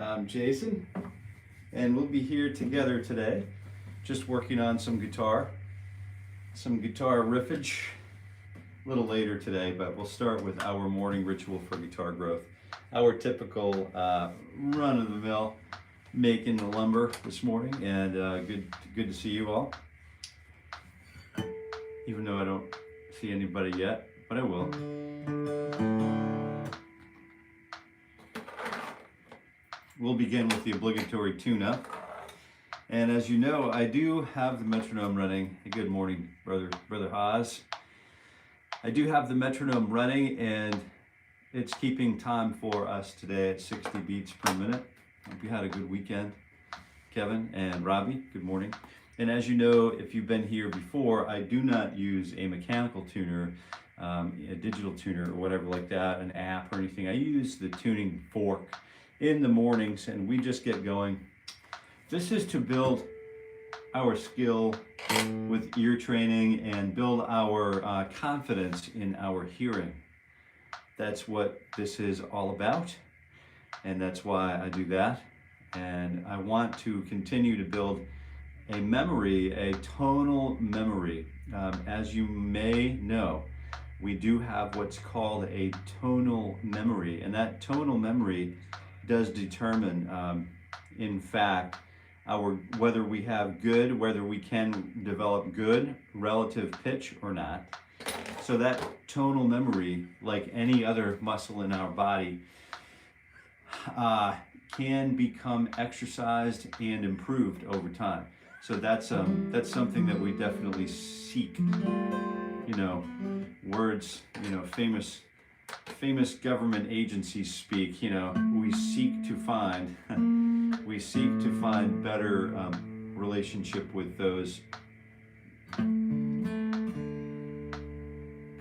I'm Jason, and we'll be here together today, just working on some guitar riffage a little later today, but we'll start with our morning ritual for guitar growth. Our typical run-of-the-mill making the lumber this morning, and good to see you all. Even though I don't see anybody yet, but I will. We'll begin with the obligatory tune-up. And as you know, I do have the metronome running. Good morning, Brother Haas. I do have the metronome running, and it's keeping time for us today at 60 beats per minute. Hope you had a good weekend. Kevin and Robbie, good morning. And as you know, if you've been here before, I do not use a mechanical tuner, a digital tuner or whatever like that, an app or anything. I use the tuning fork in the mornings, and we just get going. This is to build our skill with ear training and build our confidence in our hearing. That's what this is all about, and that's why I do that. And I want to continue to build a memory, a tonal memory. As you may know, we do have what's called a tonal memory, and that tonal memory does determine, in fact, whether we can develop good relative pitch or not. So that tonal memory, like any other muscle in our body, can become exercised and improved over time. So that's something that we definitely seek. You know, words, you know, famous government agencies speak, you know, we seek to find better relationship with those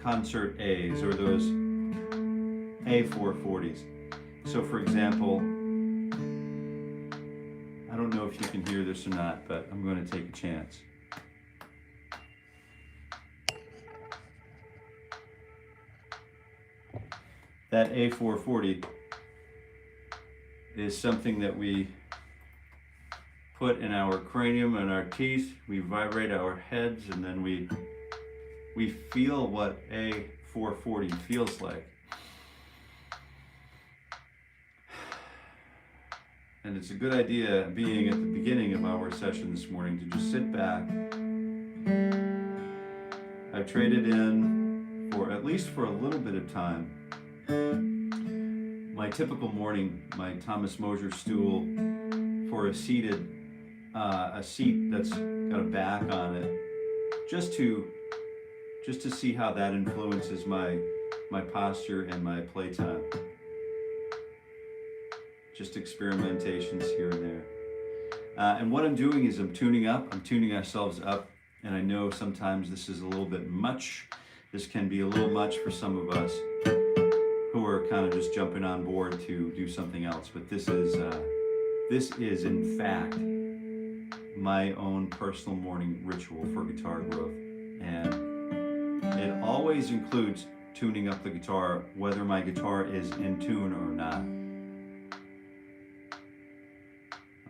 concert A's or those A440s. So for example, I don't know if you can hear this or not, but I'm going to take a chance. That A440 is something that we put in our cranium and our teeth. We vibrate our heads, and then we feel what A440 feels like. And it's a good idea, being at the beginning of our session this morning, to just sit back. I've traded in, at least for a little bit of time, my typical morning, my Thomas Mosier stool, for a seat that's got a back on it, just to see how that influences my posture and my playtime. Just experimentations here and there. And what I'm doing is I'm tuning ourselves up, and I know sometimes this is a little bit much. This can be a little much for some of us who are kind of just jumping on board to do something else. But this is in fact my own personal morning ritual for guitar growth. And it always includes tuning up the guitar, whether my guitar is in tune or not.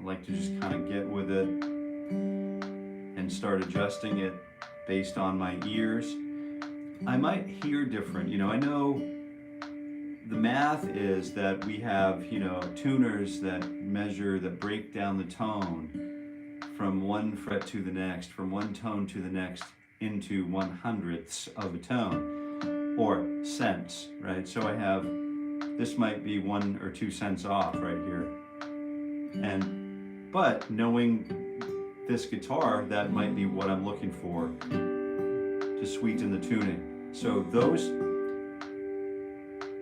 I like to just kind of get with it and start adjusting it based on my ears. I might hear different. You know, I know the math is that we have, you know, tuners that break down the tone from one fret to the next, from one tone to the next, into 1/100ths of a tone, or cents, right? So I have, this might be 1 or 2 cents off right here. But knowing this guitar, that might be what I'm looking for to sweeten the tuning. So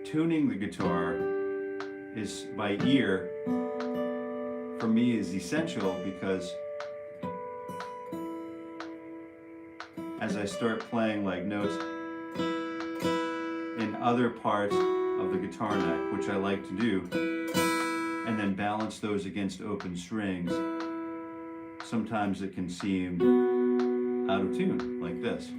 tuning the guitar is by ear, for me, is essential, because as I start playing like notes in other parts of the guitar neck, which I like to do, and then balance those against open strings, sometimes it can seem out of tune, like this.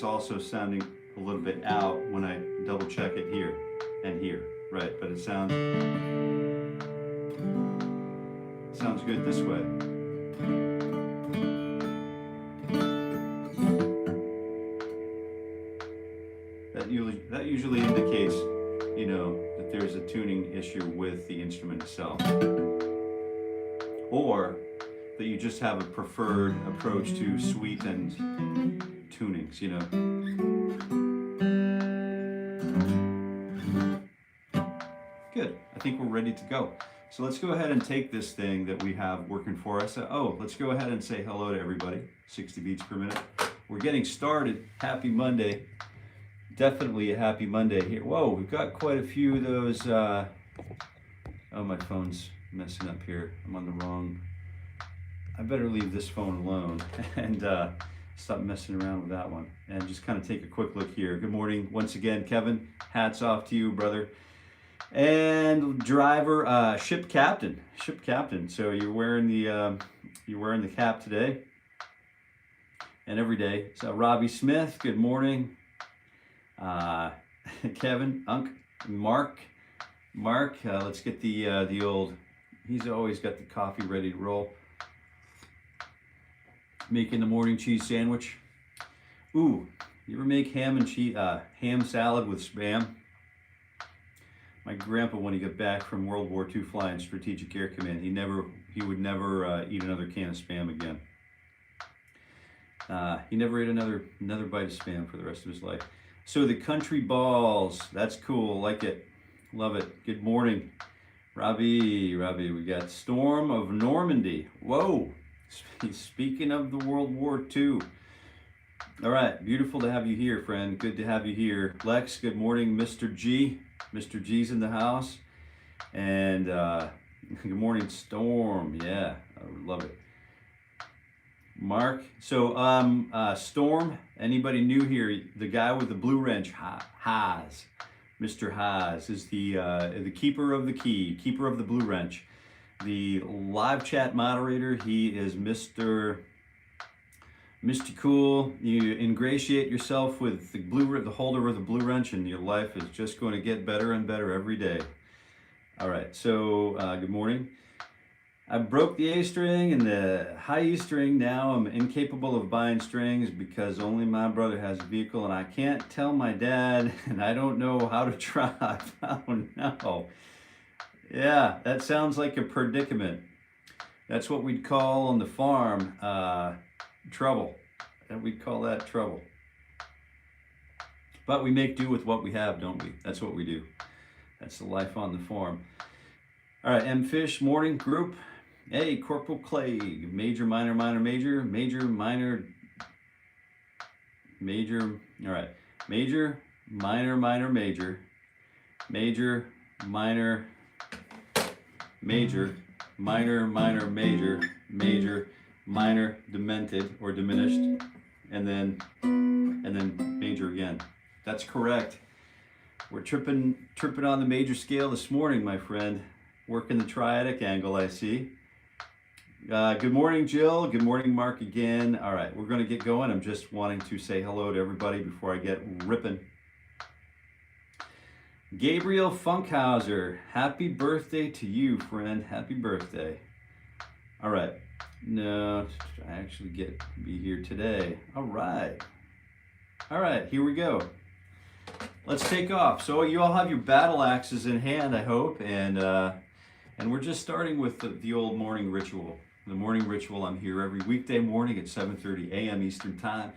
it's also sounding a little bit out when I double check it here and here, right? But it sounds good this way. That usually indicates, you know, that there's a tuning issue with the instrument itself, or that you just have a preferred approach to sweetened tunings, you know. Good. I think we're ready to go. So let's go ahead and take this thing that we have working for us. Oh, let's go ahead and say hello to everybody. 60 beats per minute. We're getting started. Happy Monday. Definitely a happy Monday here. Whoa, we've got quite a few of those. Oh, my phone's messing up here. I'm on the wrong. I better leave this phone alone and stop messing around with that one. And just kind of take a quick look here. Good morning once again, Kevin. Hats off to you, brother. And driver, ship captain. So you're wearing the cap today and every day. So Robbie Smith, good morning. Kevin, Mark, let's get the old, he's always got the coffee ready to roll. Making the morning cheese sandwich. Ooh, you ever make ham salad with Spam? My grandpa, when he got back from World War II flying Strategic Air Command, he would never eat another can of Spam again. He never ate another bite of Spam for the rest of his life. So the country balls, that's cool, like it, love it. Good morning, Robbie, we got Storm of Normandy. Whoa, speaking of the World War II. All right, beautiful to have you here, friend, good to have you here. Lex, good morning, Mr. G. Mr. G's in the house. And good morning, Storm, yeah, I love it. Mark, so Storm, anybody new here? The guy with the blue wrench, Haas, Mr. Haas is the keeper of the key, keeper of the blue wrench. The live chat moderator, he is Mr. Cool. You ingratiate yourself with the holder of the blue wrench, and your life is just going to get better and better every day. All right, so good morning. I broke the A string and the high E string. Now I'm incapable of buying strings because only my brother has a vehicle and I can't tell my dad and I don't know how to drive. Oh no. Yeah, that sounds like a predicament. That's what we'd call on the farm trouble. And we'd call that trouble. But we make do with what we have, don't we? That's what we do. That's the life on the farm. All right, M Fish, morning group. Hey, Corporal Clay, major, minor, minor, major, major, minor, major, all right, major, minor, minor, major, major, minor, major, minor, minor, major, major, minor, demented or diminished, and then major again. That's correct. We're tripping on the major scale this morning, my friend. Working the triadic angle, I see. Good morning, Jill. Good morning, Mark, again. All right, we're going to get going. I'm just wanting to say hello to everybody before I get ripping. Gabriel Funkhauser, happy birthday to you, friend. Happy birthday. All right. No, I actually get to be here today. All right. All right, here we go. Let's take off. So you all have your battle axes in hand, I hope, and we're just starting with the old morning ritual. The morning ritual, I'm here every weekday morning at 7:30 a.m. Eastern Time.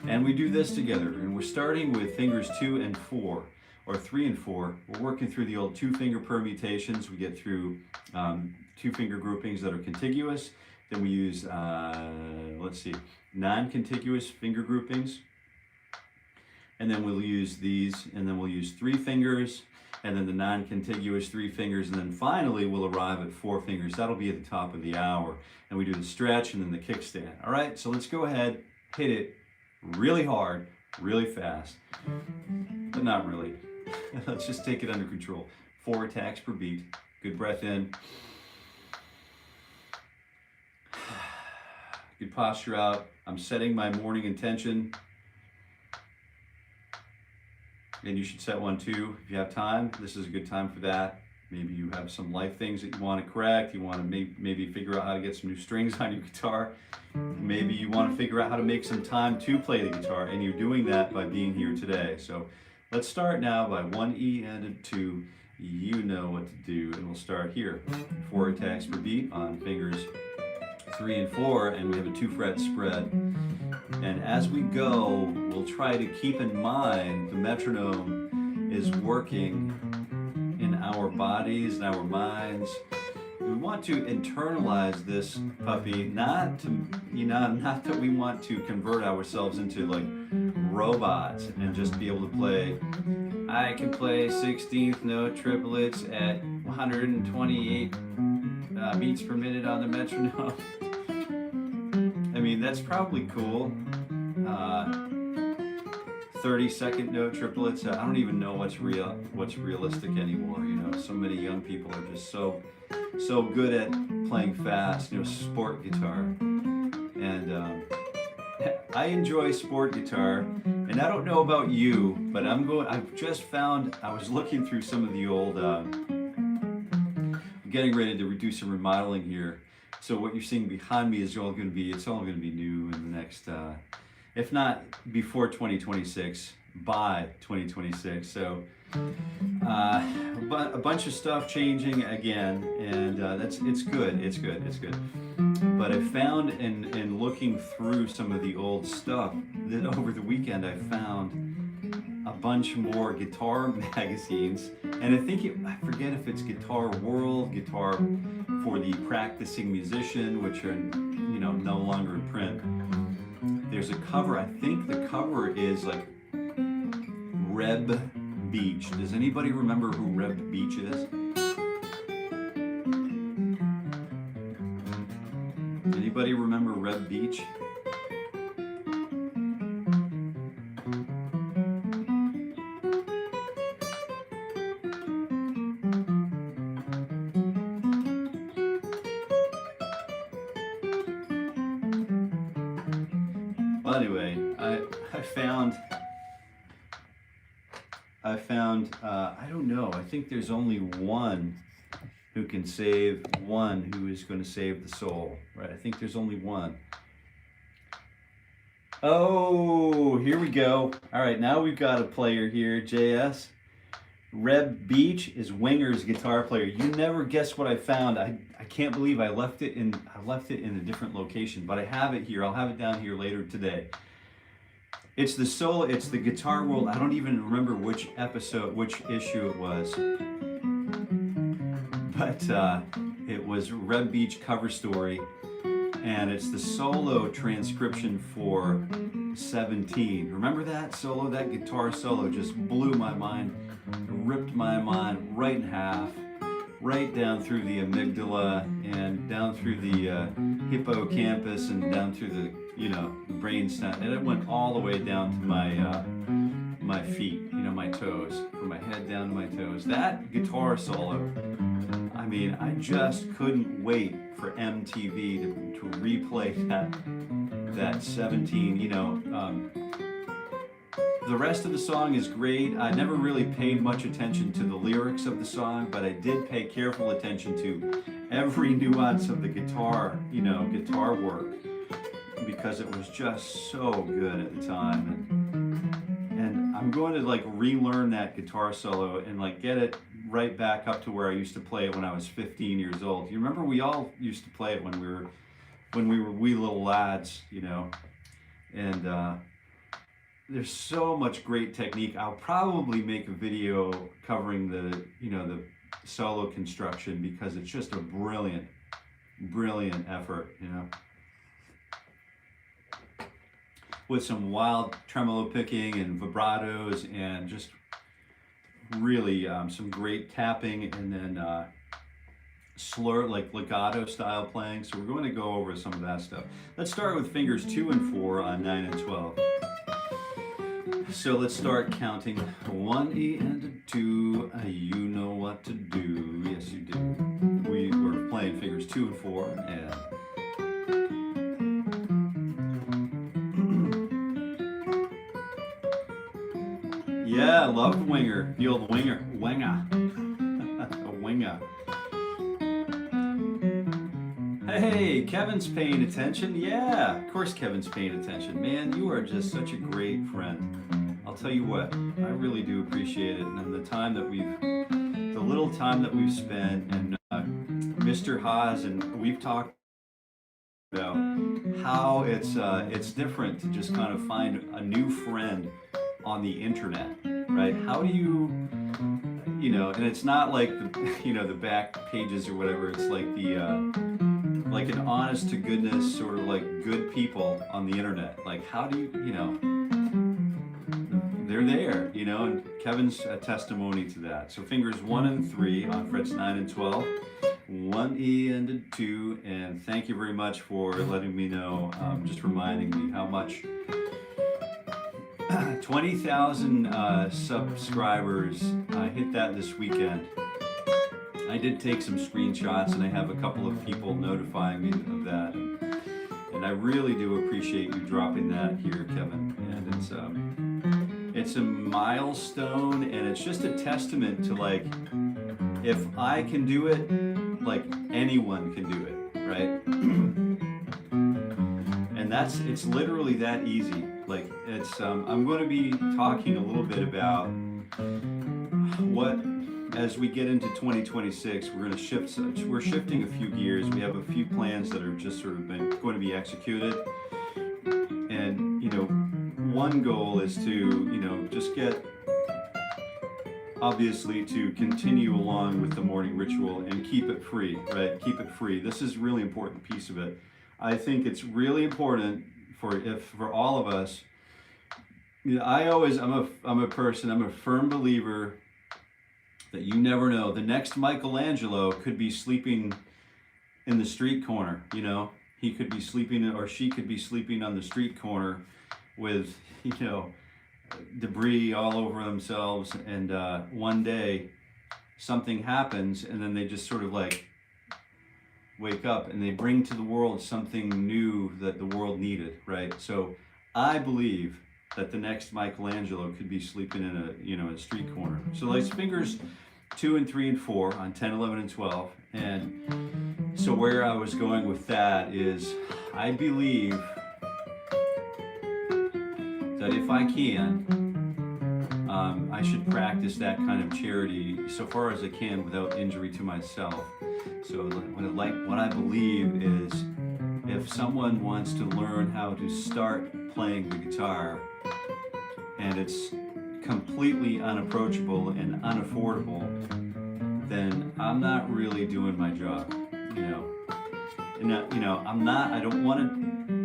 And we do this together. And we're starting with fingers 2 and 4, or 3 and 4. We're working through the old 2-finger permutations. We get through 2-finger groupings that are contiguous. Then we use, let's see, non-contiguous finger groupings. And then we'll use these, and then we'll use 3 fingers, and then the non-contiguous 3 fingers, and then finally we'll arrive at 4 fingers. That'll be at the top of the hour. And we do the stretch and then the kickstand. All right, so let's go ahead, hit it really hard, really fast, but not really. Let's just take it under control. 4 attacks per beat. Good breath in. Good posture out. I'm setting my morning intention. and you should set one too if you have time. This is a good time for that. Maybe you have some life things that you want to correct. You want to maybe figure out how to get some new strings on your guitar. Maybe you want to figure out how to make some time to play the guitar, and you're doing that by being here today. So let's start now by 1 E and a 2. You know what to do, and we'll start here. 4 attacks per beat on fingers 3 and 4, and we have a 2-fret spread. And as we go, we'll try to keep in mind the metronome is working in our bodies and our minds. We want to internalize this puppy, not that we want to convert ourselves into like robots and just be able to play. I can play 16th note triplets at 128 beats per minute on the metronome. I mean, that's probably cool. 30-second note triplets. I don't even know what's realistic anymore. You know, so many young people are just so good at playing fast. You know, sport guitar, and I enjoy sport guitar. And I don't know about you, but I've just found, I was looking through some of the old, getting ready to do some remodeling here. So what you're seeing behind me is all going to be new in the next, if not before 2026, by 2026. So but a bunch of stuff changing again, and it's good. But I found in looking through some of the old stuff that over the weekend I found a bunch more guitar magazines, and I forget if it's Guitar World, Guitar for the Practicing Musician, which are no longer in print. There's a cover. I think the cover is like Reb Beach. Does anybody remember who Reb Beach is? Anybody remember Reb Beach? Well, anyway, I found, I don't know, I think there's only one who can save, one who is going to save the soul, right? I think there's only one. Oh, here we go. All right, now we've got a player here, JS. Reb Beach is Winger's guitar player. You never guess what I found. I can't believe I left it in a different location, but I have it here. I'll have it down here later today. It's the solo, it's the Guitar World. I don't even remember which issue it was. But it was Reb Beach cover story, and it's the solo transcription for 17. Remember that solo? That guitar solo just blew my mind, ripped my mind right in half, right down through the amygdala and down through the hippocampus and down through the brainstem, and it went all the way down to my feet, my toes, from my head down to my toes. That guitar solo, I mean, I just couldn't wait for MTV to replay that 17. The rest of the song is great. I never really paid much attention to the lyrics of the song, but I did pay careful attention to every nuance of the guitar, guitar work, because it was just so good at the time. And I'm going to relearn that guitar solo and get it right back up to where I used to play it when I was 15 years old. You remember we all used to play it when we were wee little lads, and there's so much great technique. I'll probably make a video covering the solo construction, because it's just a brilliant effort, with some wild tremolo picking and vibratos, and just really some great tapping, and then slur, legato style playing. So we're going to go over some of that stuff. Let's start with fingers 2 and 4 on 9 and 12. So let's start counting. 1 E and a 2. You know what to do. Yes, you do. We were playing fingers 2 and 4, and Yeah, I love winger. The old winger. Winger. A winger. Hey, Kevin's paying attention. Yeah, of course Kevin's paying attention. Man, you are just such a great friend. I'll tell you what, I really do appreciate it. And the time that the little time that we've spent, and Mr. Haas, and we've talked about how it's different to just kind of find a new friend on the internet, right? How do you, and it's not like the back pages or whatever. It's like like an honest to goodness sort of like good people on the internet. Like how do you, they're there, and Kevin's a testimony to that. So fingers 1 and 3 on frets 9 and 12. 1 E and a 2, and thank you very much for letting me know, just reminding me how much 20,000 subscribers. I hit that this weekend. I did take some screenshots, and I have a couple of people notifying me of that, and I really do appreciate you dropping that here, Kevin. And it's a milestone, and it's just a testament to, like, if I can do it, like anyone can do it, right? And it's literally that easy. Like I'm going to be talking a little bit about what, as we get into 2026, we're shifting a few gears. We have a few plans that are just sort of going to be executed. And, one goal is to, just get, obviously, to continue along with the morning ritual and keep it free, right? Keep it free. This is a really important piece of it. I think it's really important for all of us. I'm a firm believer that you never know. The next Michelangelo could be sleeping in the street corner, He could be sleeping, or she could be sleeping on the street corner with, debris all over themselves, and one day something happens, and then they just sort of like wake up and they bring to the world something new that the world needed, right? So I believe that the next Michelangelo could be sleeping in a street corner. So like fingers 2 and 3 and 4 on 10, 11, and 12. And so where I was going with that is, I believe that if I can, I should practice that kind of charity so far as I can without injury to myself. So what I believe is, if someone wants to learn how to start playing the guitar, and it's completely unapproachable and unaffordable, then I'm not really doing my job, And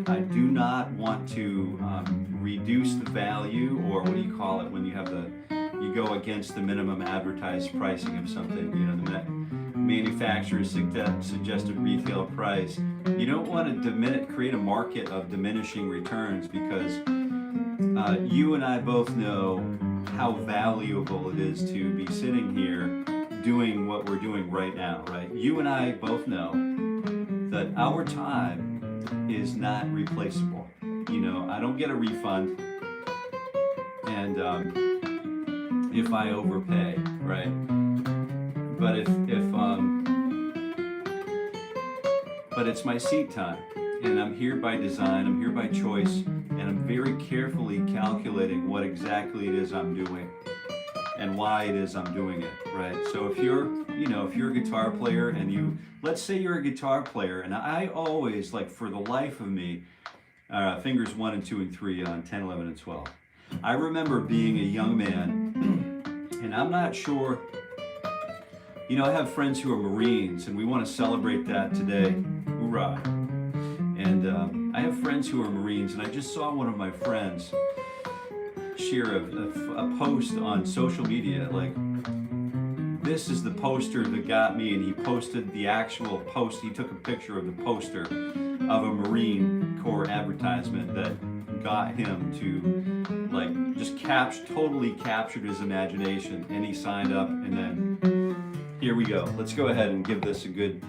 I do not want to reduce the value, or what do you call it when you go against the minimum advertised pricing of something, the manufacturer's suggested retail price. You don't want to create a market of diminishing returns, because you and I both know how valuable it is to be sitting here doing what we're doing right now, right? You and I both know that our time is not replaceable. I don't get a refund, and if I overpay, right? But it's my seat time, and I'm here by design, I'm here by choice, and I'm very carefully calculating what exactly it is I'm doing and why it is I'm doing it, right? So if you're a guitar player, and let's say you're a guitar player, and I always, like, for the life of me, fingers 1 and 2 and 3 on 10, 11, and 12. I remember being a young man, and I'm not sure, I have friends who are Marines, and we want to celebrate that today. Hoorah. And I have friends who are Marines, and I just saw one of my friends share a post on social media, like, this is the poster that got me, and he posted the actual post. He took a picture of the poster of a Marine Corps advertisement that got him to, like, just totally captured his imagination, and he signed up. And then here we go. Let's go ahead and give this a good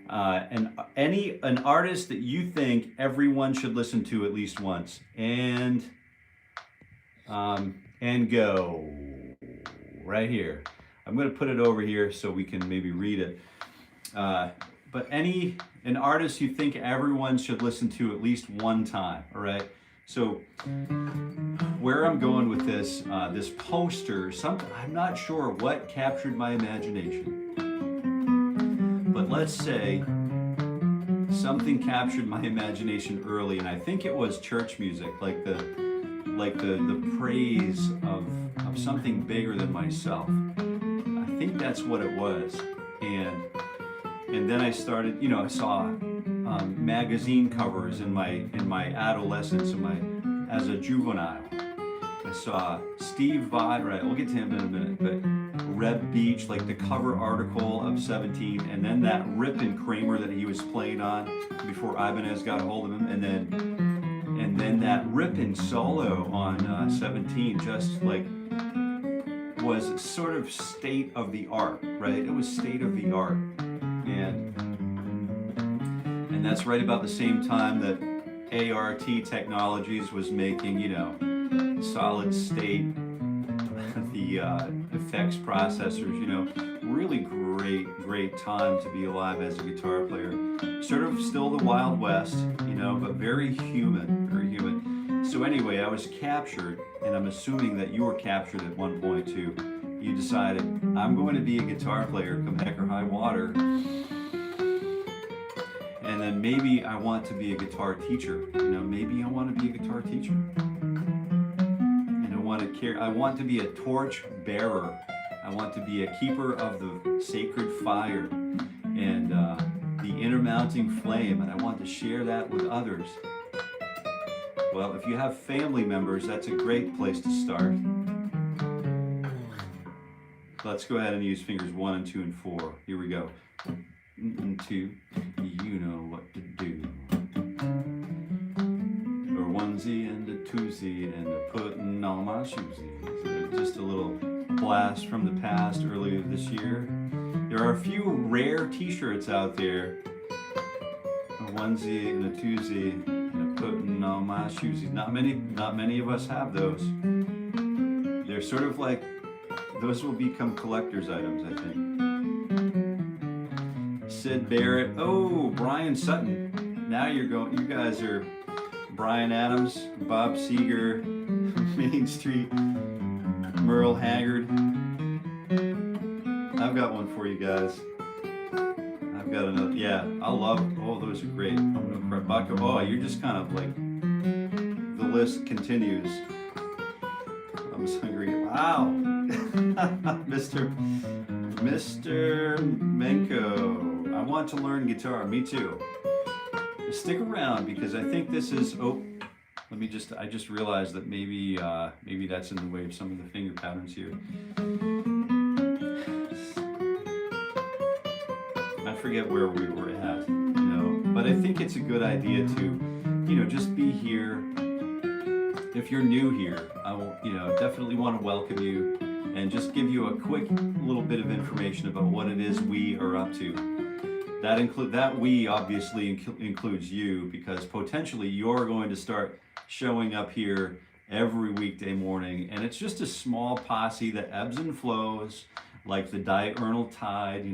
an artist that you think everyone should listen to at least once, and go. right here. I'm going to put it over here so we can maybe read it. But an artist you think everyone should listen to at least one time, all right? So where I'm going with this, this poster, I'm not sure what captured my imagination, but let's say something captured my imagination early, and I think it was church music, like the praise of something bigger than myself. I think that's what it was, and then I started, you know, I saw magazine covers in my adolescence, as a juvenile. I saw Steve Vai, right? We'll get to him in a minute, but Reb Beach, like the cover article of 17, and then that Rip and Kramer that he was playing on before Ibanez got a hold of him, and then that Rippin' solo on 17, just like was sort of state of the art, right? It was state of the art, and that's right about the same time that ART Technologies was making, you know, solid state, the effects processors, you know, really great time to be alive as a guitar player. Sort of still the Wild West, you know, but very human, very human. So anyway, I was captured, and I'm assuming that you were captured at one point too. You decided, I'm going to be a guitar player come heck or high water. And then maybe I want to be a guitar teacher. You know, maybe I want to be a guitar teacher. And I want to be a torch bearer. I want to be a keeper of the sacred fire and the inner mounting flame, and I want to share that with others. Well, if you have family members, that's a great place to start. Let's go ahead and use fingers 1 and 2 and 4. Here we go. 1 and 2, you know what to do. Or onesie and a twosie and a putting on my shoesies. Just a little blast from the past earlier this year. There are a few rare t-shirts out there. A onesie and a twosie and a putting on my shoesies. Not many of us have those. They're sort of like, those will become collector's items, I think. Sid Barrett. Oh, Brian Sutton. Now you guys are Brian Adams, Bob Seger, Main Street, Merle Haggard. I've got one for you guys. I've got another. Yeah, I love. Oh, those are great. Oh, you're just kind of like, the list continues. I'm just hungry. Wow. Mr. Menko. I want to learn guitar. Me too. Stick around because I think this is. Oh, I just realized that maybe that's in the way of some of the finger patterns here. I forget where we were at, you know. But I think it's a good idea to, you know, just be here. If you're new here, I will, you know, definitely want to welcome you and just give you a quick little bit of information about what it is we are up to. That we obviously includes you, because potentially you're going to start showing up here every weekday morning, and it's just a small posse that ebbs and flows like the diurnal tide, you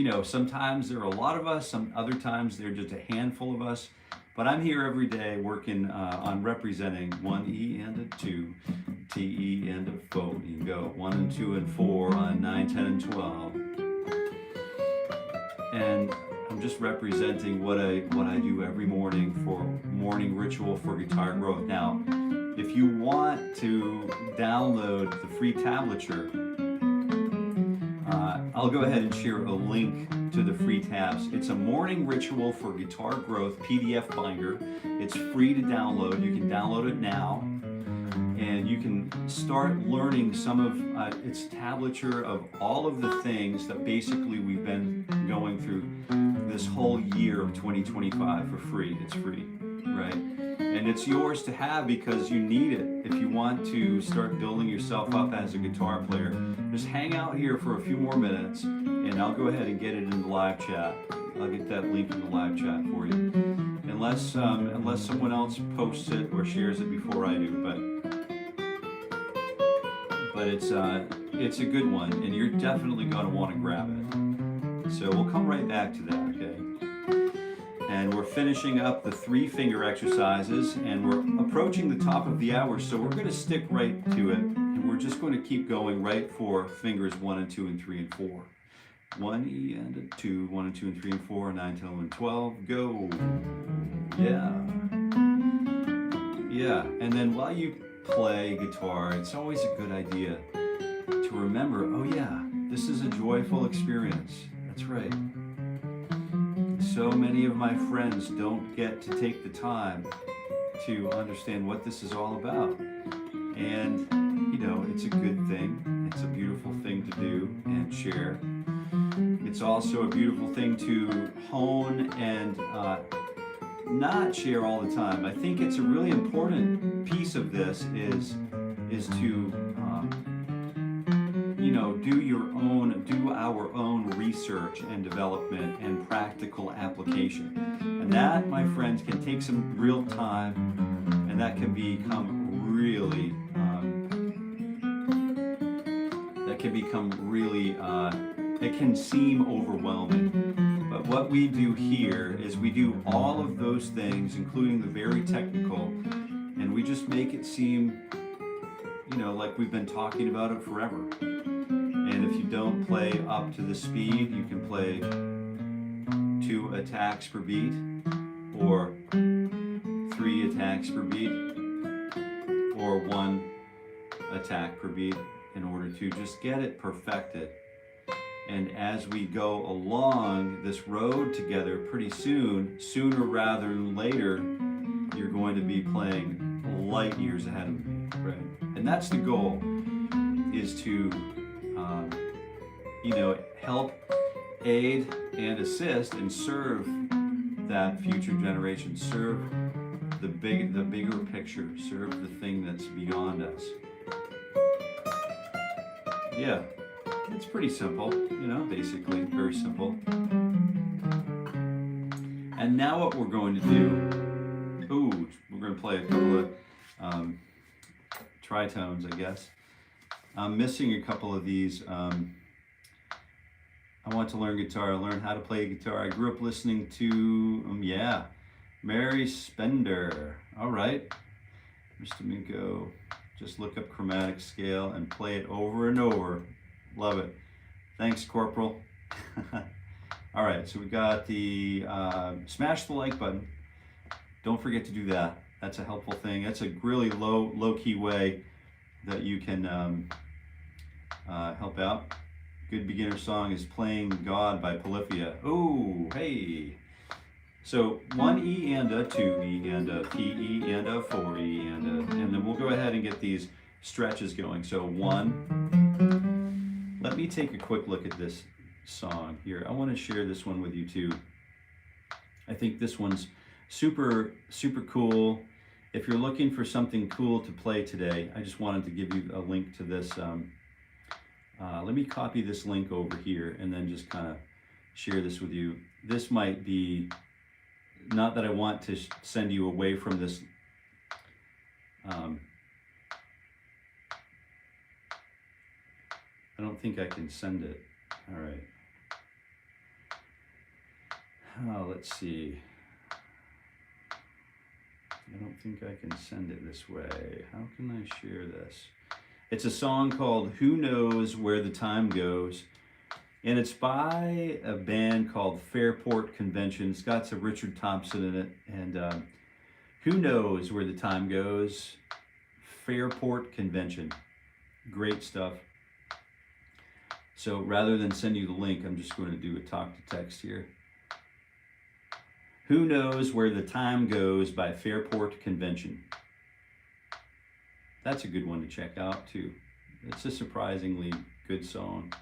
know. Sometimes there are a lot of us, some other times there are just a handful of us, but I'm here every day working on representing 1E and a 2, TE and a 4. You can go 1 and 2 and 4 on 9, 10 and 12. And I'm just representing what I do every morning for morning ritual for guitar growth. Now, if you want to download the free tablature, I'll go ahead and share a link to the free tabs. It's a morning ritual for guitar growth PDF binder. It's free to download. You can download it now, and you can start learning some of its tablature of all of the things that basically we've been going through this whole year of 2025 for free. It's free, right? And it's yours to have because you need it if you want to start building yourself up as a guitar player. Just hang out here for a few more minutes, and I'll go ahead and get it in the live chat. I'll get that link in the live chat for you. Unless someone else posts it or shares it before I do, but but it's a good one, and you're definitely going to want to grab it. So we'll come right back to that, okay? And we're finishing up the 3-finger exercises, and we're approaching the top of the hour, so we're going to stick right to it, and we're just going to keep going right for fingers 1 and 2 and 3 and 4. 1 E and a 2, 1 and 2 and 3 and 4, 9, 10, 11, 12, go. Yeah. Yeah, and then while you play guitar, it's always a good idea to remember, oh yeah, this is a joyful experience. That's right. So many of my friends don't get to take the time to understand what this is all about. And, you know, it's a good thing. It's a beautiful thing to do and share. It's also a beautiful thing to hone and not share all the time. I think it's a really important piece of this is to you know, do our own research and development and practical application. And that, my friends, can take some real time, and that can become really it can seem overwhelming. But what we do here is we do all of those things, including the very technical, and we just make it seem, you know, like we've been talking about it forever. And if you don't play up to the speed, you can play 2 attacks per beat or 3 attacks per beat or 1 attack per beat in order to just get it perfected. And as we go along this road together, pretty soon, sooner rather than later, you're going to be playing light years ahead of me, right? And that's the goal, is to, you know, help aid and assist and serve that future generation, serve the bigger picture, serve the thing that's beyond us. Yeah. It's pretty simple, you know, basically, very simple. And now what we're going to do, we're going to play a couple of tritones, I guess. I'm missing a couple of these. I want to learn guitar, learn how to play guitar. I grew up listening to, Mary Spender. All right, Mr. Minko, just look up chromatic scale and play it over and over. Love it. Thanks, Corporal. All right, so we got the smash the like button. Don't forget to do that. That's a helpful thing. That's a really low-key way that you can help out. Good beginner song is Playing God by Polyphia. Oh, hey. So 1 E and a 2 E and a P E and a 4 E and then we'll go ahead and get these stretches going. So 1. Let me take a quick look at this song here. I want to share this one with you too. I think this one's super, super cool. If you're looking for something cool to play today, I just wanted to give you a link to this. Let me copy this link over here and then just kind of share this with you. This might be, not that I want to send you away from this I don't think I can send it. All right. Oh, let's see. I don't think I can send it this way. How can I share this? It's a song called Who Knows Where the Time Goes, and it's by a band called Fairport Convention. It's got some Richard Thompson in it, and Who Knows Where the Time Goes, Fairport Convention. Great stuff. So rather than send you the link, I'm just going to do a talk to text here. Who Knows Where the Time Goes by Fairport Convention. That's a good one to check out too. It's a surprisingly good song.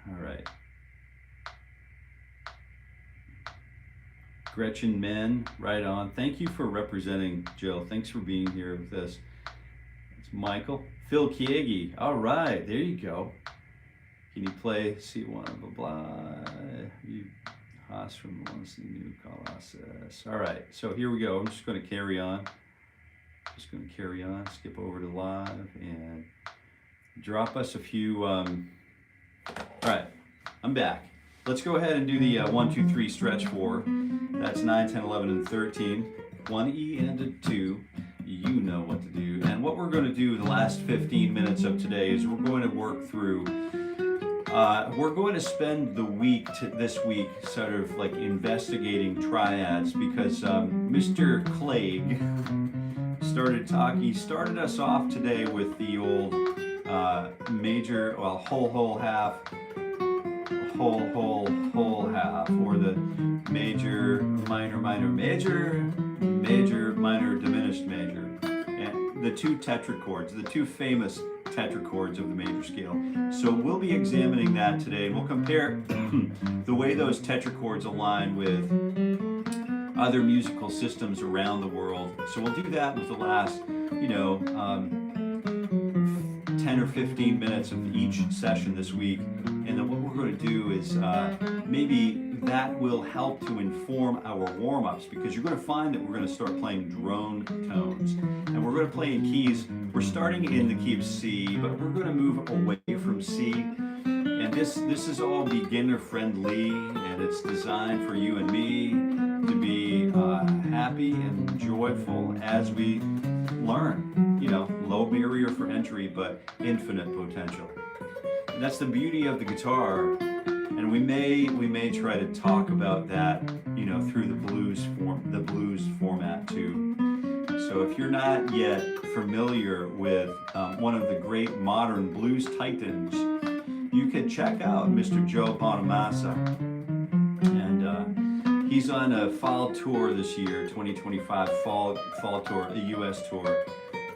All right. Gretchen Men, right on. Thank you for representing, Jill. Thanks for being here with us. Michael. Phil Kiegi. All right, there you go. Can you play C1, blah, blah, you Haas from the ones new Colossus. All right, so here we go. I'm just going to carry on. Just going to carry on, skip over to live, and drop us a few. All right, I'm back. Let's go ahead and do the 1, 2, 3 stretch 4. That's 9, 10, 11, and 13. 1 E and a 2. You know what to do. And what we're going to do the last 15 minutes of today is we're going to work through. We're going to spend the week this week sort of like investigating triads because Mr. Clegg started us off today with the old major, well, whole half, whole half, or the major, minor, major, minor, diminished major, and the two tetrachords, the two famous tetrachords of the major scale. So we'll be examining that today. We'll compare the way those tetrachords align with other musical systems around the world. So we'll do that with the last, 10 or 15 minutes of each session this week. And then what we're going to do is maybe that will help to inform our warm-ups, because you're going to find that we're going to start playing drone tones. And we're going to play in keys. We're starting in the key of C, but we're going to move away from C. And this is all beginner friendly, and it's designed for you and me to be happy and joyful as we learn. Low barrier for entry, but infinite potential. And that's the beauty of the guitar. And we may try to talk about that, through the blues format too. So if you're not yet familiar with one of the great modern blues titans, you can check out Mr. Joe Bonamassa. And he's on a fall tour this year, 2025 fall tour, a U.S. tour.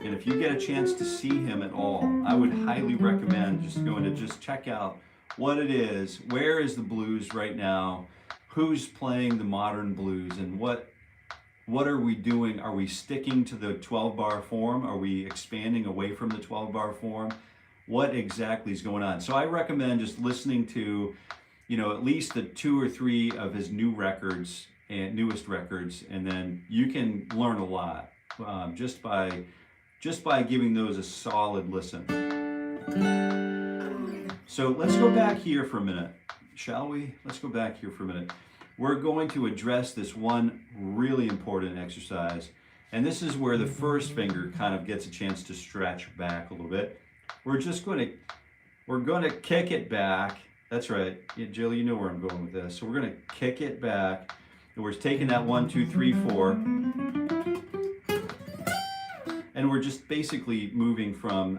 And if you get a chance to see him at all, I would highly recommend just going to just check out what it is, where is the blues right now, who's playing the modern blues, and what are we doing? Are we sticking to the 12-bar form? Are we expanding away from the 12-bar form? What exactly is going on? So I recommend just listening to, at least the 2 or 3 of his newest records, and then you can learn a lot just by giving those a solid listen. So let's go back here for a minute, shall we? Let's go back here for a minute. We're going to address this one really important exercise, and this is where the first finger kind of gets a chance to stretch back a little bit. We're going to kick it back. That's right, Jill, you know where I'm going with this. So we're going to kick it back, and we're taking that 1, 2, 3, 4, and we're just basically moving from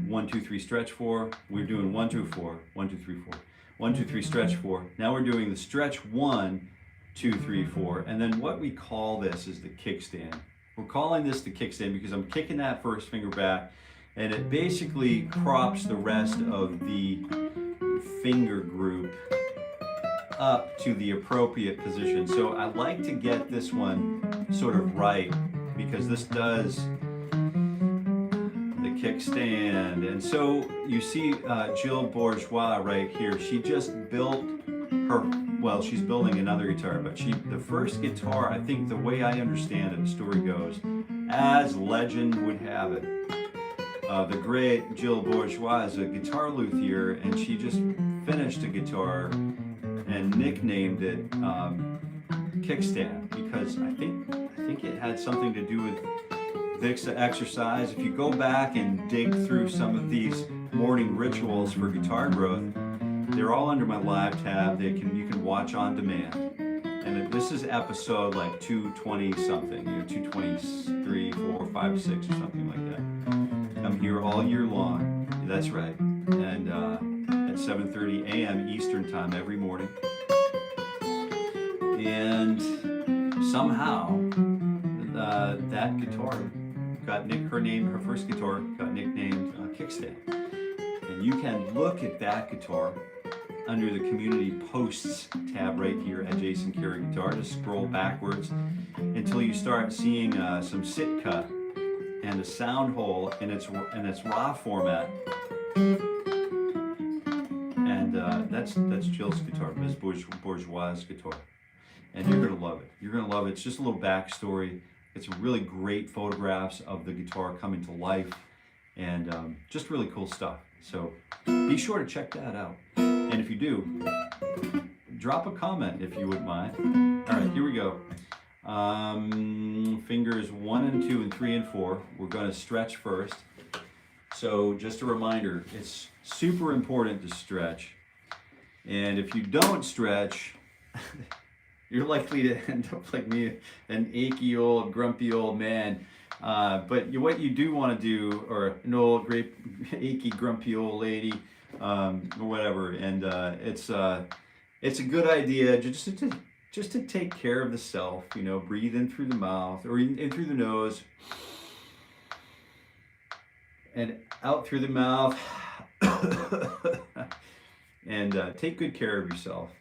1, 2, 3 stretch 4. We're doing 1, 2, 4, 1, 2, 3, 4. 1, 2, 3 stretch 4. Now we're doing the stretch 1, 2, 3, 4. And then what we call this is the kickstand. We're calling this the kickstand because I'm kicking that first finger back, and it basically crops the rest of the finger group up to the appropriate position. So I like to get this one sort of right, because this does the kickstand. And so you see Jill Bourgeois right here. She just built she's building another guitar, but the first guitar, I think the way I understand it, the story goes, as legend would have it, the great Jill Bourgeois is a guitar luthier, and she just finished a guitar and nicknamed it kickstand, because I think it had something to do with this exercise. If you go back and dig through some of these morning rituals for guitar growth, they're all under my live tab. You can watch on demand. And this is episode like 220 something, 223, 4, 5, 6 or something like that. I'm here all year long. That's right. And at 7:30 a.m. Eastern time every morning. And somehow that guitar got her first guitar got nicknamed Kickstand. And you can look at that guitar under the community posts tab right here at Jason Carey Guitar. Just scroll backwards until you start seeing some sit cut and a sound hole in its raw format. And that's Jill's guitar, Ms. Bourgeois' guitar. And you're gonna love it. You're gonna love it. It's just a little backstory. Get some really great photographs of the guitar coming to life, and just really cool stuff. So be sure to check that out. And if you do, drop a comment if you wouldn't mind. All right, here we go. Fingers 1 and 2 and 3 and 4. We're going to stretch first. So just a reminder, it's super important to stretch. And if you don't stretch, you're likely to end up like me, an achy old, grumpy old man. But what you do want to do, or an old, great, achy, grumpy old lady, or whatever, and it's a good idea just to take care of the self. You know, breathe in through the mouth or in through the nose, and out through the mouth, and take good care of yourself.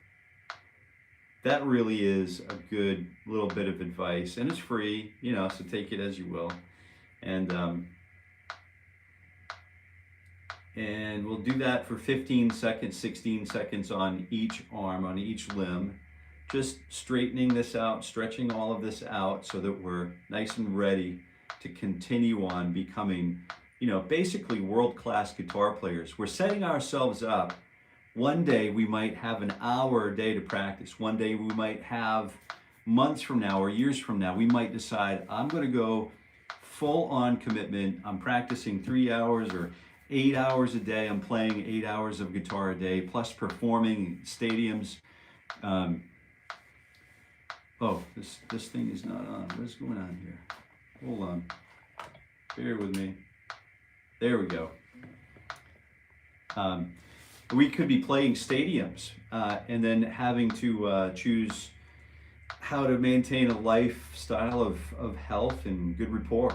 That really is a good little bit of advice, and it's free, you know, so take it as you will. And we'll do that for 15 seconds, 16 seconds on each arm, on each limb. Just straightening this out, stretching all of this out so that we're nice and ready to continue on becoming, you know, basically world-class guitar players. We're setting ourselves up. One day we might have an hour a day to practice. One day we might have months from now or years from now, we might decide, I'm going to go full on commitment. I'm practicing 3 hours or 8 hours a day. I'm playing 8 hours of guitar a day, plus performing in stadiums. Oh, this thing is not on. What's going on here? Hold on. Bear with me. There we go. We could be playing stadiums and then having to choose how to maintain a lifestyle of health and good rapport,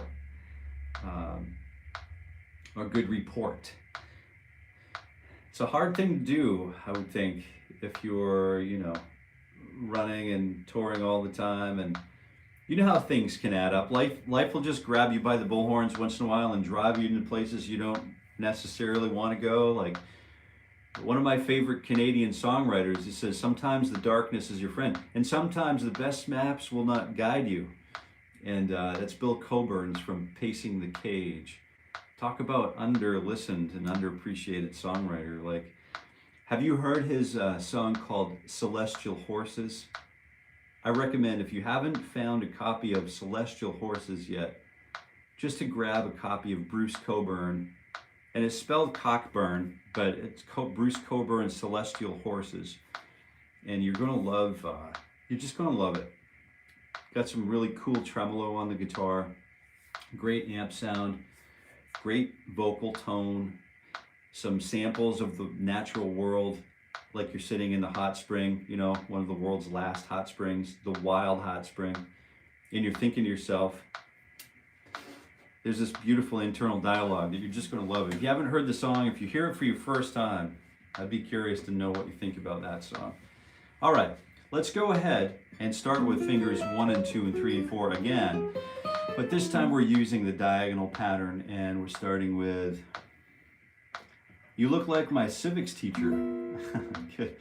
or good report. It's a hard thing to do, I would think, if you're, you know, running and touring all the time, and you know how things can add up. Life will just grab you by the bullhorns once in a while and drive you into places you don't necessarily want to go. Like one of my favorite Canadian songwriters, he says, sometimes the darkness is your friend, and sometimes the best maps will not guide you. And that's Bill Coburn's from Pacing the Cage. Talk about under-listened and underappreciated songwriter. Like, have you heard his song called Celestial Horses? I recommend, if you haven't found a copy of Celestial Horses yet, just to grab a copy of Bruce Cockburn. And it's spelled Cockburn, but it's Bruce Coburn's Celestial Horses. And you're gonna love, you're just gonna love it. Got some really cool tremolo on the guitar, great amp sound, great vocal tone, some samples of the natural world, like you're sitting in the hot spring, you know, one of the world's last hot springs, the wild hot spring, and you're thinking to yourself, there's this beautiful internal dialogue that you're just going to love. If you haven't heard the song, if you hear it for your first time, I'd be curious to know what you think about that song. All right, let's go ahead and start with fingers 1 and 2 and 3 and 4 again, but this time we're using the diagonal pattern, and we're starting with, you look like my civics teacher. Good.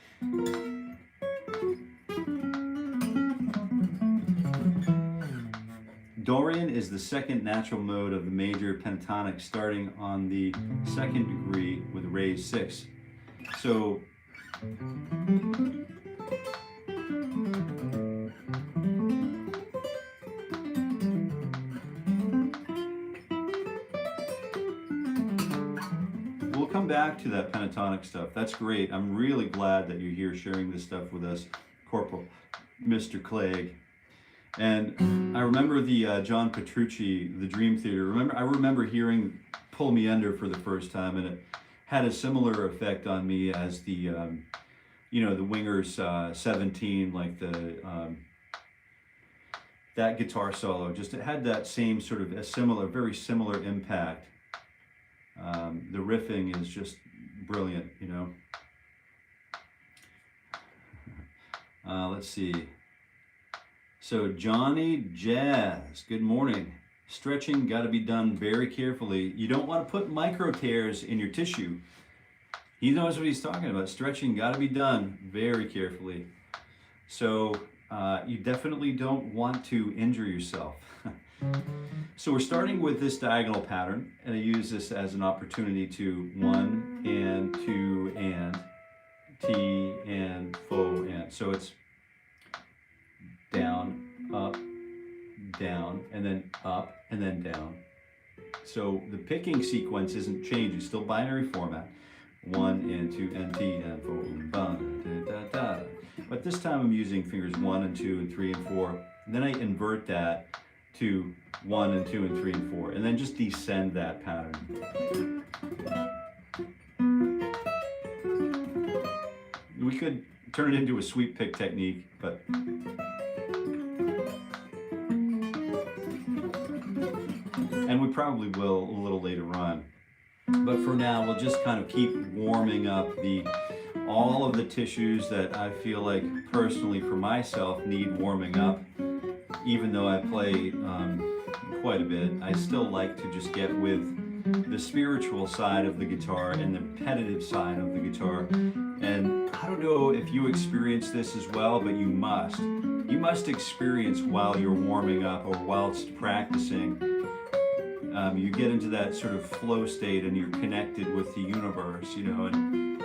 Dorian is the second natural mode of the major pentatonic, starting on the 2nd degree with a raised 6. So we'll come back to that pentatonic stuff. That's great. I'm really glad that you're here sharing this stuff with us, Corporal Mr. Clegg. And I remember the John Petrucci, The Dream Theater. I remember hearing Pull Me Under for the first time, and it had a similar effect on me as the, you know, the Wingers 17, like the that guitar solo. Just it had that same sort of very similar impact. The riffing is just brilliant, you know. Let's see. So Johnny Jazz, good morning. Stretching got to be done very carefully. You don't want to put micro tears in your tissue. He knows what he's talking about. Stretching got to be done very carefully. So you definitely don't want to injure yourself. So we're starting with this diagonal pattern, and I use this as an opportunity to 1 and 2 and T and fo and. So it's down, up, down, and then up, and then down. So the picking sequence isn't changing, still binary format. 1 and 2 and T and fo and ba, da, da, da. But this time I'm using fingers 1 and 2 and 3 and 4. And then I invert that to 1 and 2 and 3 and 4, and then just descend that pattern. We could turn it into a sweep pick technique, but and we probably will a little later on. But for now, we'll just kind of keep warming up all of the tissues that I feel like personally for myself need warming up. Even though I play quite a bit, I still like to just get with the spiritual side of the guitar and the repetitive side of the guitar. And I don't know if you experience this as well, but you must. You must experience while you're warming up or whilst practicing. You get into that sort of flow state and you're connected with the universe, you know, and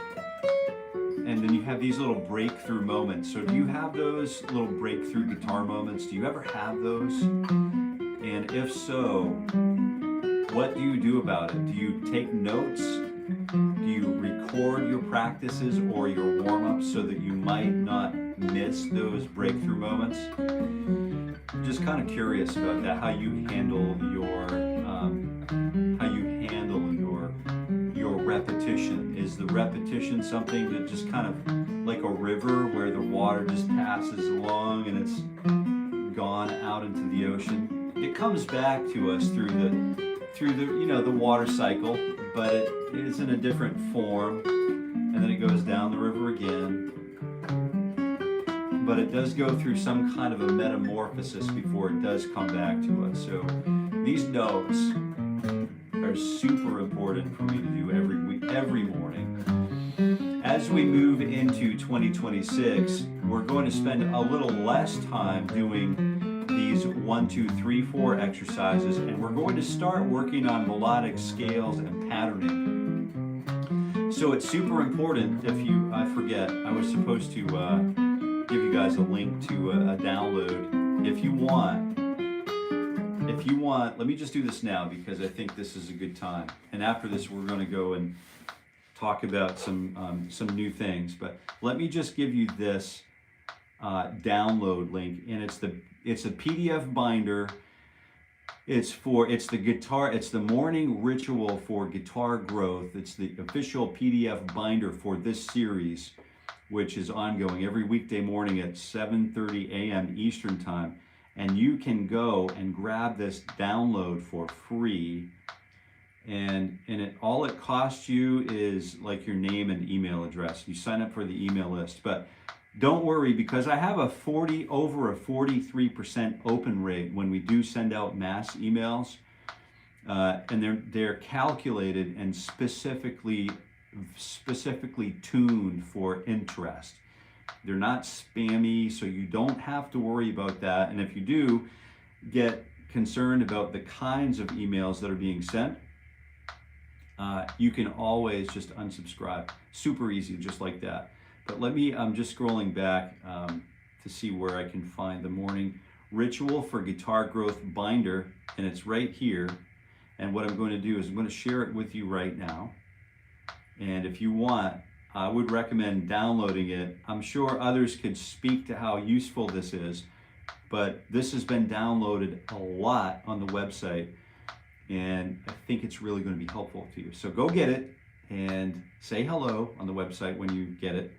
then you have these little breakthrough moments. So do you have those little breakthrough guitar moments? Do you ever have those? And if so, what do you do about it? Do you take notes? Do you record your practices or your warm-ups so that you might not miss those breakthrough moments? I'm just kind of curious about that, how you handle your repetition. Is the repetition something that just kind of like a river where the water just passes along and it's gone out into the ocean? It comes back to us through the you know, the water cycle, but it is in a different form, and then it goes down the river again. But it does go through some kind of a metamorphosis before it does come back to us. So these notes are super important for me to do every morning. As we move into 2026, we're going to spend a little less time doing these 1, 2, 3, 4 exercises, and we're going to start working on melodic scales and patterning. So it's super important. I forget, I was supposed to give you guys a link to a download. If you want, let me just do this now because I think this is a good time. And after this, we're going to go and talk about some new things. But let me just give you this download link, and it's a PDF binder. It's the morning ritual for guitar growth. It's the official PDF binder for this series, which is ongoing every weekday morning at 7:30 a.m. Eastern Time. And you can go and grab this download for free. And all it costs you is like your name and email address. You sign up for the email list. But don't worry, because I have over a 43% open rate when we do send out mass emails. And they're calculated and specifically tuned for interest. They're not spammy, so you don't have to worry about that. And if you do get concerned about the kinds of emails that are being sent, you can always just unsubscribe. Super easy, just like that. But I'm just scrolling back to see where I can find the morning ritual for guitar growth binder, and it's right here. And what I'm going to do is I'm going to share it with you right now. And if you want, I would recommend downloading it. I'm sure others could speak to how useful this is, but this has been downloaded a lot on the website, and I think it's really going to be helpful to you. So go get it and say hello on the website when you get it.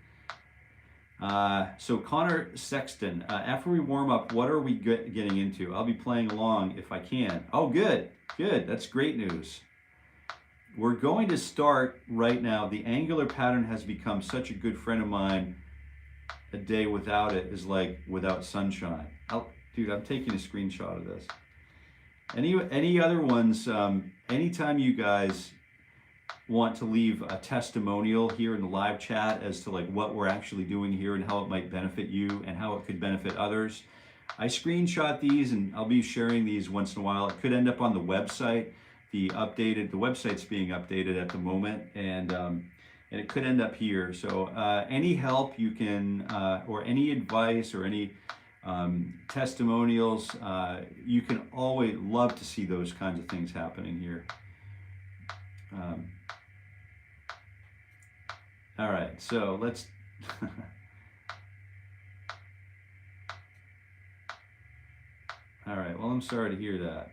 So Connor Sexton, after we warm up, what are we getting into? I'll be playing along if I can. Oh, good. That's great news. We're going to start right now. The angular pattern has become such a good friend of mine. A day without it is like without sunshine. Dude, I'm taking a screenshot of this. Any other ones, anytime you guys want to leave a testimonial here in the live chat as to like what we're actually doing here and how it might benefit you and how it could benefit others, I screenshot these and I'll be sharing these once in a while. It could end up on the website. The website's being updated at the moment, and it could end up here. So any help you can, or any advice or any testimonials, you can always love to see those kinds of things happening here. All right, so let's all right, well, I'm sorry to hear that.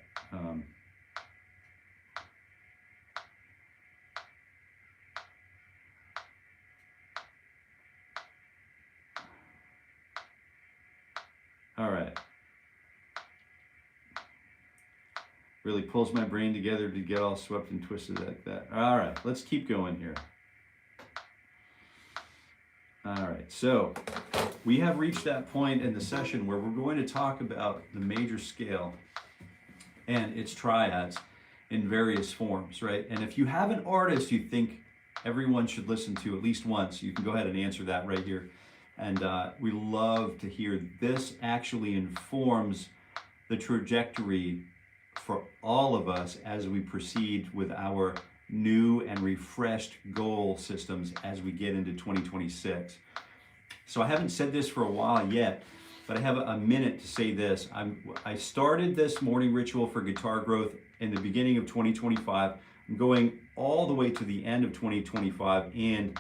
All right. Really pulls my brain together to get all swept and twisted like that. All right, let's keep going here. All right, so we have reached that point in the session where we're going to talk about the major scale and its triads in various forms, right? And if you have an artist you think everyone should listen to at least once, you can go ahead and answer that right here. And we love to hear this actually informs the trajectory for all of us as we proceed with our new and refreshed goal systems as we get into 2026. So I haven't said this for a while yet, but I have a minute to say this. I started this morning ritual for guitar growth in the beginning of 2025. I'm going all the way to the end of 2025, and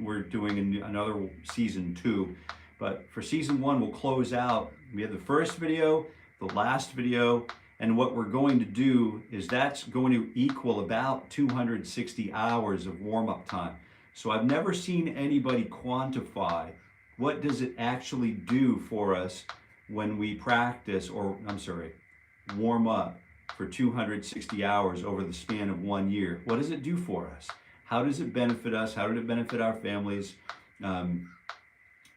we're doing another season 2. But for season 1, we'll close out. We have the first video, the last video, and what we're going to do is that's going to equal about 260 hours of warm-up time. So I've never seen anybody quantify what does it actually do for us when we practice, or I'm sorry, warm up for 260 hours over the span of 1 year. What does it do for us? How does it benefit us? How did it benefit our families?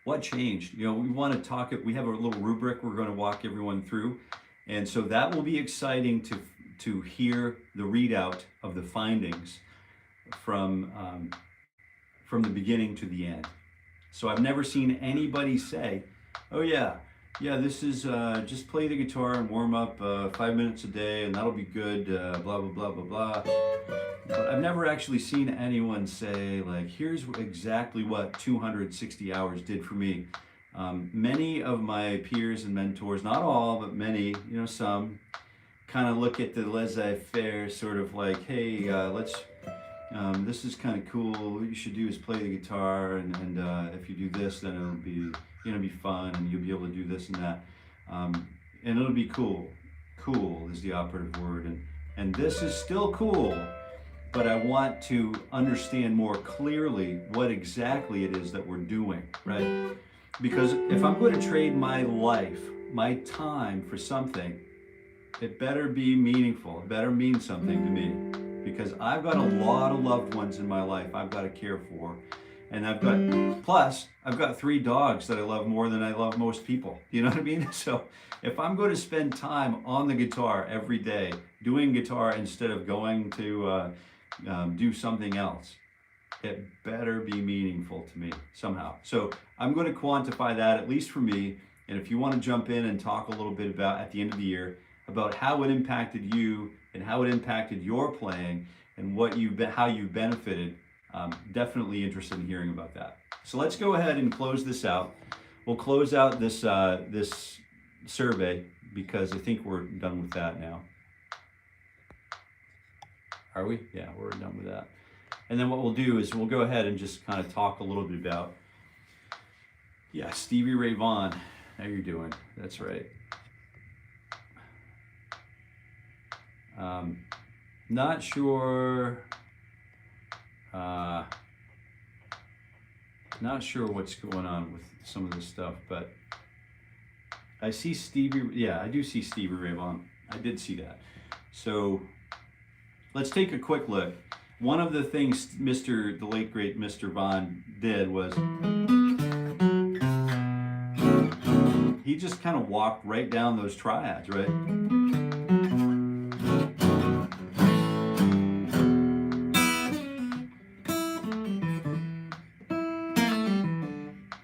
What changed? You know, we want to talk, we have a little rubric we're going to walk everyone through. And so that will be exciting to hear the readout of the findings from the beginning to the end. So I've never seen anybody say, oh yeah, this is just play the guitar and warm up 5 minutes a day and that'll be good, blah, blah, blah, blah, blah. But I've never actually seen anyone say, like, here's exactly what 260 hours did for me. Many of my peers and mentors, not all, but many, you know, some kind of look at the laissez-faire sort of like, hey, this is kind of cool. What you should do is play the guitar, and if you do this, then it'll be, you know, be fun, and you'll be able to do this and that, and it'll be cool. Cool is the operative word, and this is still cool, but I want to understand more clearly what exactly it is that we're doing, right? Because if I'm going to trade my life, my time for something, it better be meaningful. It better mean something to me, because I've got a lot of loved ones in my life I've got to care for. And I've got 3 dogs that I love more than I love most people. You know what I mean? So if I'm going to spend time on the guitar every day, doing guitar instead of going to do something else, it better be meaningful to me somehow. So I'm going to quantify that, at least for me. And if you want to jump in and talk a little bit about, at the end of the year, about how it impacted you and how it impacted your playing and how you benefited, definitely interested in hearing about that. So let's go ahead and close this out. We'll close out this this survey, because I think we're done with that now. Are we? Yeah, we're done with that. And then what we'll do is we'll go ahead and just kind of talk a little bit about, yeah, Stevie Ray Vaughan. How you doing? That's right. Not sure. Not sure what's going on with some of this stuff, but I see Stevie. Yeah, I do see Stevie Ray Vaughan. I did see that. So let's take a quick look. One of the things the late great Mr. Vaughan did was he just kind of walked right down those triads, right?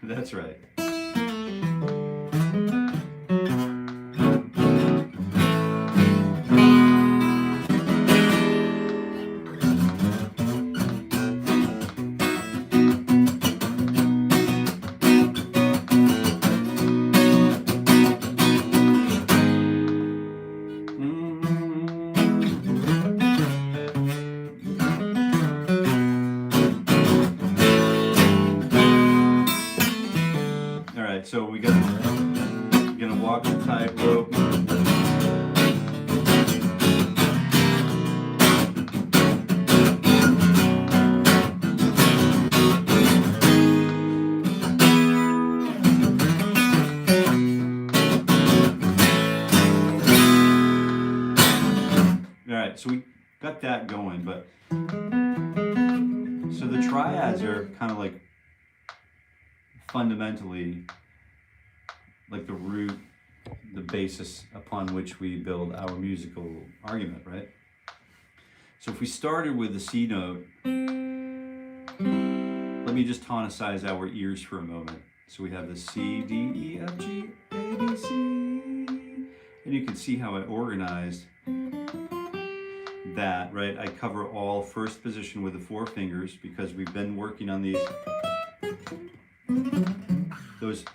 That's right. right, so we got that going, but so the triads are kind of like fundamentally like the root, the basis upon which we build our musical argument, right? So if we started with the C note, let me just tonicize our ears for a moment. So we have the C, D, E, F, G, A, B, C. And you can see how I organized that, right? I cover all first position with the 4 fingers because we've been working on those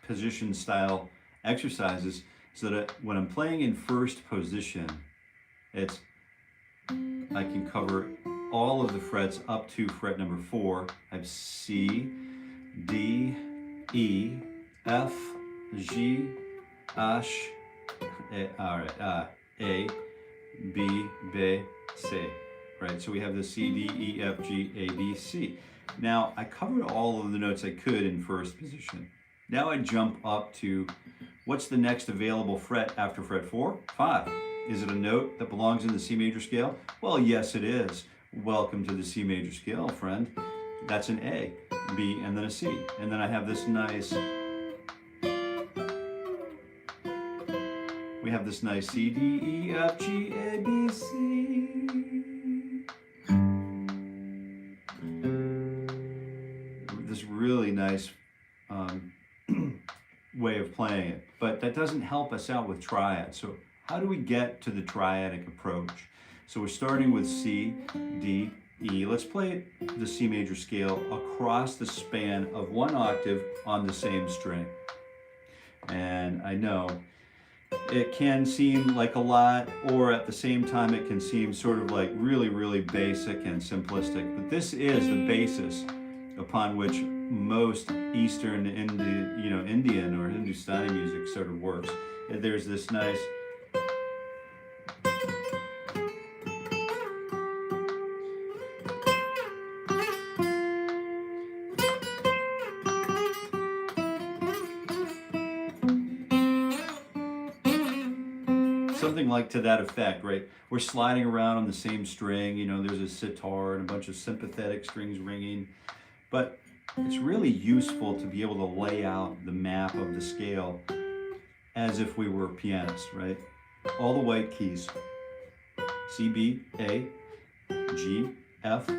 position style exercises, so that when I'm playing in first position, I can cover all of the frets up to fret number 4. I have C, D, E, F, G, H, A, B, B, C. Right, so we have the C, D, E, F, G, A, B, C. Now, I covered all of the notes I could in first position. Now I jump up to, what's the next available fret after fret 4? 5. Is it a note that belongs in the C major scale? Well, yes it is. Welcome to the C major scale, friend. That's an A, B, and then a C. And then I have this nice, we have this nice C, D, E, F, G, A, B, C. This really nice way of playing it, but that doesn't help us out with triad. So how do we get to the triadic approach? So we're starting with C, D, E. Let's play the C major scale across the span of 1 octave on the same string. And I know it can seem like a lot, or at the same time it can seem sort of like really, really basic and simplistic, but this is the basis upon which most Eastern Indian or Hindustani music sort of works. And there's this nice something like to that effect, right? We're sliding around on the same string, you know, there's a sitar and a bunch of sympathetic strings ringing, but it's really useful to be able to lay out the map of the scale as if we were a pianist, right? All the white keys, C, B, A, G, F,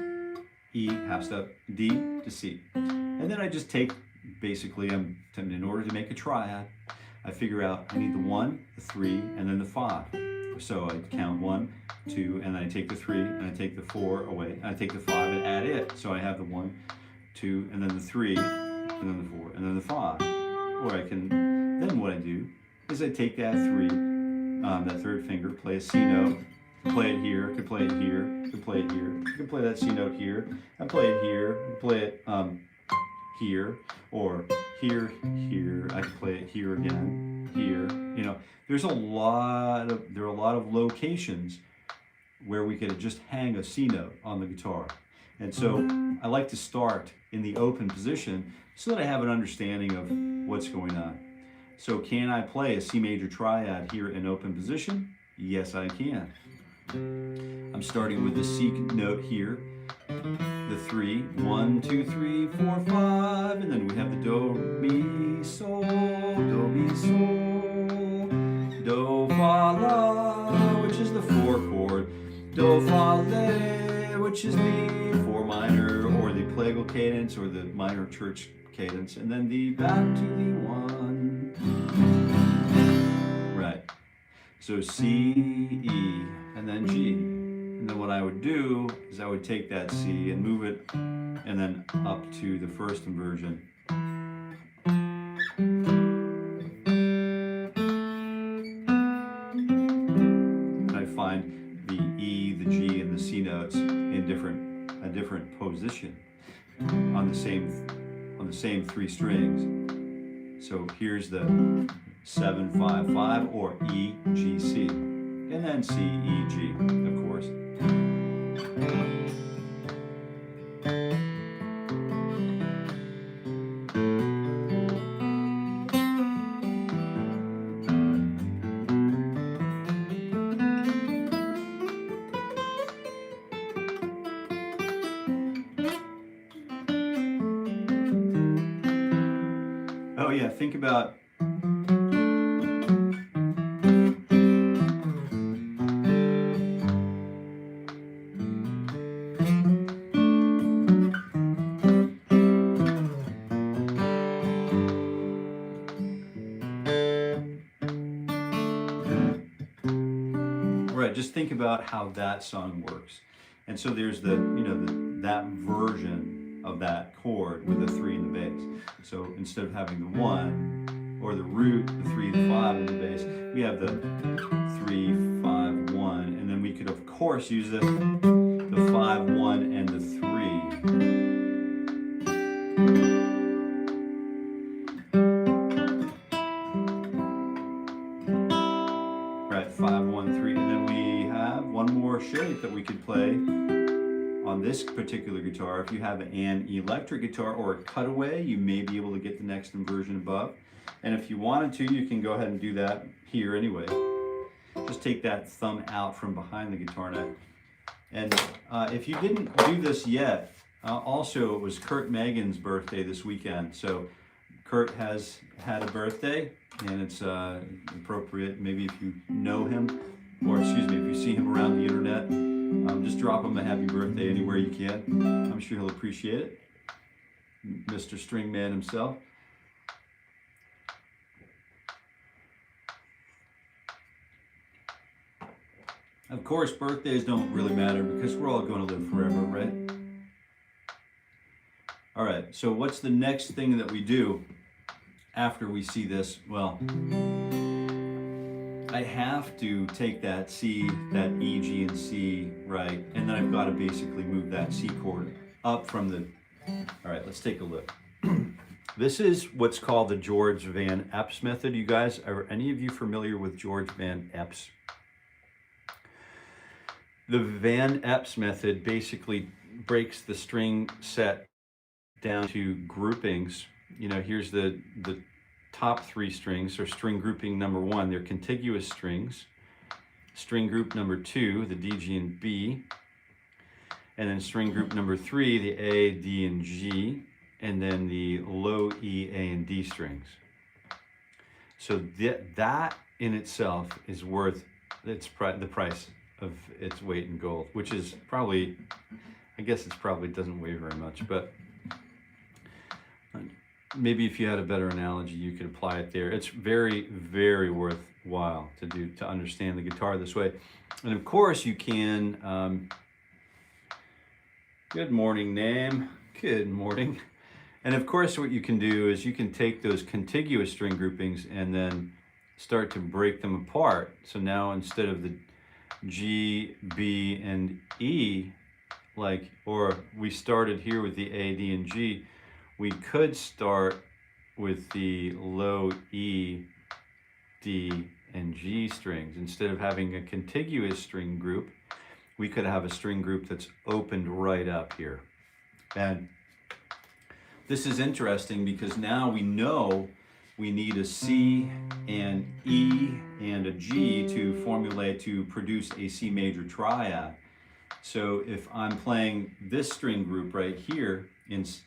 E, half step, D to C. And then I just take, basically, in order to make a triad, I figure out I need the 1, the 3, and then the 5. So I count 1, 2, and then I take the 3, and I take the 4 away, and I take the 5 and add it. So I have the 1, 2, and then the 3, and then the 4, and then the 5. Or I can, then what I do is I take that 3, that third finger, play a C note, play it here, I could play it here, I could play it here, I could play that C note here, I play it here, I could play it here, or here, here, I could play it here again, here, you know, there are a lot of locations where we could just hang a C note on the guitar. And so I like to start in the open position so that I have an understanding of what's going on. So can I play a C major triad here in open position? Yes, I can. I'm starting with the C note here, the 3, 1, 2, 3, 4, 5, and then we have the do, mi, sol, do, fa, la, which is the 4 chord, do, fa, le, which is the 4 minor, or the plagal cadence, or the minor church cadence, and then the back to the 1. Right. So C, E, and then G. And then what I would do is I would take that C and move it, and then up to the first inversion. And I find the E, the G, and the C notes in a different position on the same 3 strings. So here's the 7, 5, 5, or E, G, C, and then C, E, G, of course. Oh yeah, think about right, just think about how that song works. And so there's the, you know, that version of that chord with the 3 in the bass. So instead of having the 1 or the root, the 3, the 5 in the bass, we have the 3, 5, 1, and then we could of course use the 5, 1, and the 3. Right, 5, 1, 3, and then we have one more shape that we could play on this particular guitar. If you have an electric guitar or a cutaway, you may be able to get the next inversion above. And if you wanted to, you can go ahead and do that here anyway. Just take that thumb out from behind the guitar neck. And if you didn't do this yet, also it was Kurt Megan's birthday this weekend. So Kurt has had a birthday, and it's appropriate, maybe if you know him, or excuse me, if you see him around the internet, just drop him a happy birthday anywhere you can. I'm sure he'll appreciate it. Mr. Stringman himself. Of course, birthdays don't really matter because we're all going to live forever, right? All right, so what's the next thing that we do after we see this? Well, I have to take that C, that E, G, and C, right? And then I've got to basically move that C chord up from the... All right, let's take a look. This is what's called the George Van Epps method. You guys, are any of you familiar with George Van Epps? The Van Epps method basically breaks the string set down to groupings. You know, here's the top 3 strings, or string grouping number 1, they're contiguous strings. String group number 2, the D, G, and B. And then string group number 3, the A, D, and G. And then the low E, A, and D strings. So that in itself is worth the price of its weight in gold, which is probably, I guess it probably doesn't weigh very much, but maybe if you had a better analogy, you could apply it there. It's very, very worthwhile to understand the guitar this way. And of course you can, good morning, Nam, good morning. And of course what you can do is you can take those contiguous string groupings and then start to break them apart. So now instead of the G, B, and E, or we started here with the A, D, and G, we could start with the low E, D, and G strings. Instead of having a contiguous string group, we could have a string group that's opened right up here. And this is interesting because now we know we need a C, and E, and a G to produce a C major triad. So if I'm playing this string group right here, if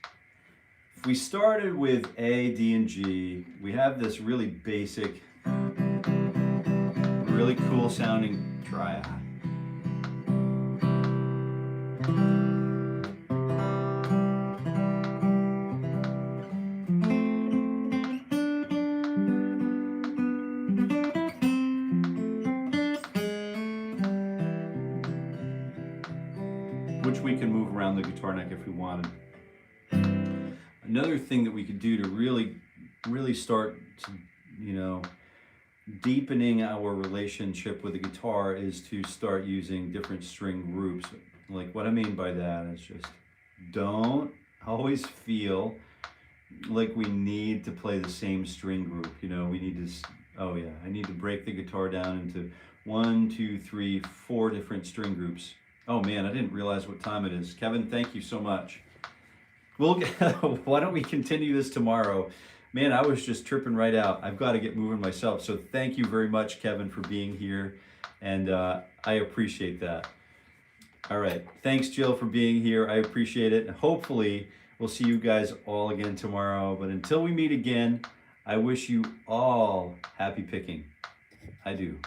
we started with A, D, and G, we have this really basic, really cool sounding triad. Which we can move around the guitar neck if we wanted. Another thing that we could do to really start to, deepening our relationship with the guitar is to start using different string groups. Like what I mean by that is just don't always feel like we need to play the same string group. We need to, oh yeah, I need to break the guitar down into 1, 2, 3, 4 different string groups. Oh man, I didn't realize what time it is. Kevin, thank you so much. Why don't we continue this tomorrow? Man, I was just tripping right out. I've got to get moving myself. So thank you very much, Kevin, for being here. And I appreciate that. All right. Thanks, Jill, for being here. I appreciate it. And hopefully we'll see you guys all again tomorrow. But until we meet again, I wish you all happy picking. I do.